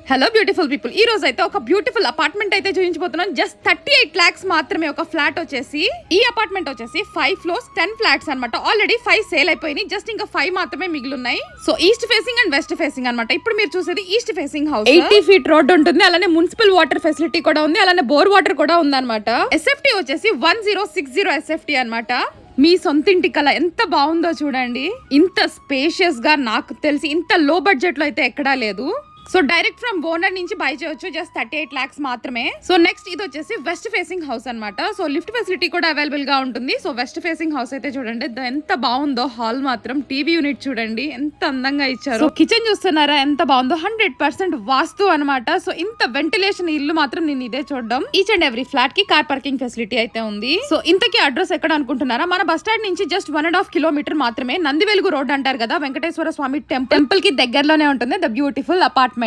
Hello beautiful people, ఈ రోజు అయితే ఒక బ్యూటిఫుల్ అపార్ట్మెంట్ అయితే చూపించబోతున్నాం. జస్ట్ 38 lakhs మాత్రమే ఒక ఫ్లాట్ వచ్చేసి. ఈ అపార్ట్మెంట్ వచ్చేసి 5 floors 10 flats అనమాట. ఆల్రెడీ 5 సేల్ అయిపోయినాయి, జస్ట్ ఇంకా 5 మాత్రమే మిగిలి ఉన్నాయి. So east facing and west facing అనమాట. ఇప్పుడు మీరు చూసేది east facing house. 80 feet road ఉంటుంది, అలానే మున్సిపల్ వాటర్ ఫెసిలిటీ కూడా ఉంది, అలానే బోర్ వాటర్ కూడా ఉందన్నమాట. ఎస్ఎఫ్టీ వచ్చేసి 1060 ఎస్ఎఫ్టీ అనమాట. మీ సొంతింటి కల ఎంత బాగుందో చూడండి. ఇంత స్పేషియస్ గా నాకు తెలిసి ఇంత లో బడ్జెట్ లో అయితే ఎక్కడా లేదు. సో డైరెక్ట్ ఫ్రమ్ ఓనర్ నుంచి బై చేయొచ్చు, జస్ట్ 38 lakhs మాత్రమే. సో నెక్స్ట్ ఇది వచ్చేసి వెస్ట్ ఫేసింగ్ హౌస్ అనమాట. సో లిఫ్ట్ ఫెసిలిటీ కూడా అవైలబుల్ గా ఉంటుంది. సో వెస్ట్ ఫేసింగ్ హౌస్ అయితే చూడండి ఎంత బాగుందో. హాల్ మాత్రం టీవీ యూనిట్ చూడండి ఎంత అందంగా ఇచ్చారు. కిచెన్ చూస్తున్నారా ఎంత బాగుందో. 100% వాస్తు అనమాట. సో ఇంత వెంటిలేషన్ ఇల్లు మాత్రం నేను ఇదే చూడడం. ఈచ్ అండ్ ఎవ్రీ ఫ్లాట్ కి కార్ పార్కింగ్ ఫెసిలిటీ అయితే ఉంది. సో ఇంతకీ అడ్రస్ ఎక్కడ అనుకుంటున్నారా? మన బస్ స్టాండ్ నుంచి జస్ట్ 1.5 kilometer మాత్రమే. నందివెలుగు రోడ్ అంటారు కదా, వెంకటేశ్వర స్వామి టెంపుల్ కి దగ్గరలోనే ఉంటుంది ద బ్యూటిఫుల్ అపార్ట్మెంట్.